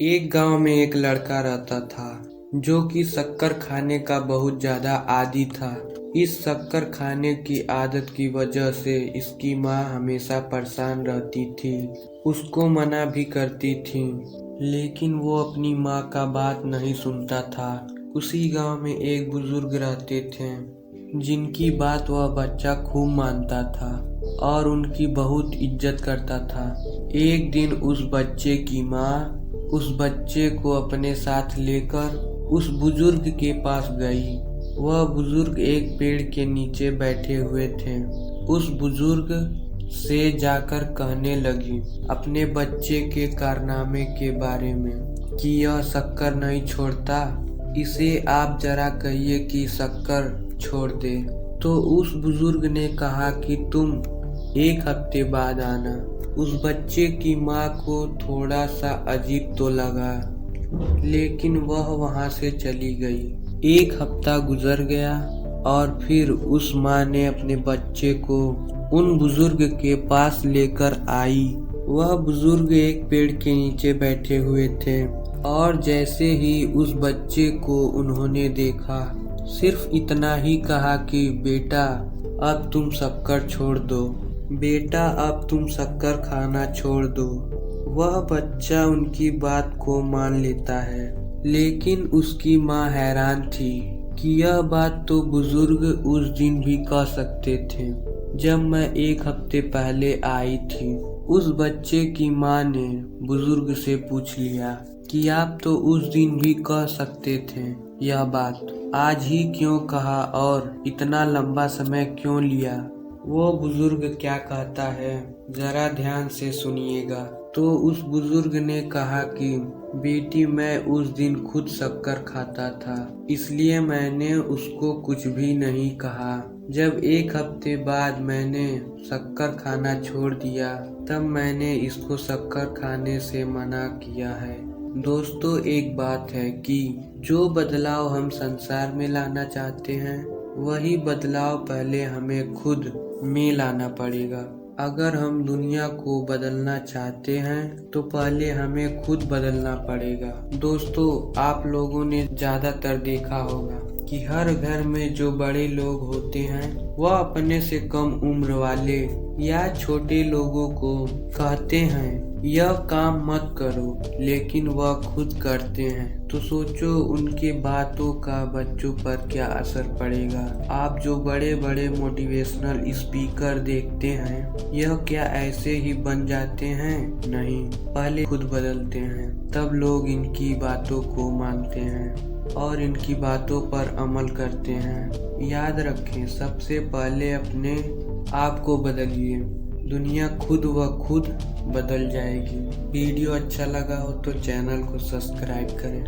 एक गांव में एक लड़का रहता था जो कि शक्कर खाने का बहुत ज्यादा आदी था। इस शक्कर खाने की आदत की वजह से इसकी माँ हमेशा परेशान रहती थी, उसको मना भी करती थी, लेकिन वो अपनी माँ का बात नहीं सुनता था। उसी गांव में एक बुजुर्ग रहते थे जिनकी बात वह बच्चा खूब मानता था और उनकी बहुत इज्जत करता था। एक दिन उस बच्चे की माँ उस बच्चे को अपने साथ लेकर उस बुजुर्ग के पास गई। वह बुजुर्ग एक पेड़ के नीचे बैठे हुए थे। उस बुजुर्ग से जाकर कहने लगी अपने बच्चे के कारनामे के बारे में कि यह शक्कर नहीं छोड़ता, इसे आप जरा कहिए कि शक्कर छोड़ दे। तो उस बुजुर्ग ने कहा कि तुम 1 हफ्ते बाद आना। उस बच्चे की माँ को थोड़ा सा अजीब तो लगा, लेकिन वह वहां से चली गई। 1 हफ्ता गुजर गया और फिर उस माँ ने अपने बच्चे को उन बुजुर्ग के पास लेकर आई। वह बुजुर्ग एक पेड़ के नीचे बैठे हुए थे और जैसे ही उस बच्चे को उन्होंने देखा, सिर्फ इतना ही कहा कि बेटा अब तुम शक्कर छोड़ दो, बेटा अब तुम शक्कर खाना छोड़ दो। वह बच्चा उनकी बात को मान लेता है, लेकिन उसकी माँ हैरान थी कि यह बात तो बुजुर्ग उस दिन भी कह सकते थे जब मैं 1 हफ्ते पहले आई थी। उस बच्चे की माँ ने बुजुर्ग से पूछ लिया कि आप तो उस दिन भी कह सकते थे यह बात, आज ही क्यों कहा और इतना लंबा समय क्यों लिया। वो बुजुर्ग क्या कहता है जरा ध्यान से सुनिएगा। तो उस बुजुर्ग ने कहा कि बेटी मैं उस दिन खुद शक्कर खाता था, इसलिए मैंने उसको कुछ भी नहीं कहा। जब 1 हफ्ते बाद मैंने शक्कर खाना छोड़ दिया, तब मैंने इसको शक्कर खाने से मना किया है। दोस्तों, एक बात है कि जो बदलाव हम संसार में लाना चाहते हैं, वही बदलाव पहले हमें खुद में लाना पड़ेगा। अगर हम दुनिया को बदलना चाहते हैं तो पहले हमें खुद बदलना पड़ेगा। दोस्तों, आप लोगों ने ज्यादातर देखा होगा कि हर घर में जो बड़े लोग होते हैं वह अपने से कम उम्र वाले या छोटे लोगों को कहते हैं यह काम मत करो, लेकिन वह खुद करते हैं। तो सोचो उनके बातों का बच्चों पर क्या असर पड़ेगा। आप जो बड़े बड़े मोटिवेशनल स्पीकर देखते हैं, यह क्या ऐसे ही बन जाते हैं? नहीं, पहले खुद बदलते हैं, तब लोग इनकी बातों को मानते हैं और इनकी बातों पर अमल करते हैं। याद रखें, सबसे पहले अपने आप को बदलिए, दुनिया खुद व खुद बदल जाएगी। वीडियो अच्छा लगा हो तो चैनल को सब्सक्राइब करें।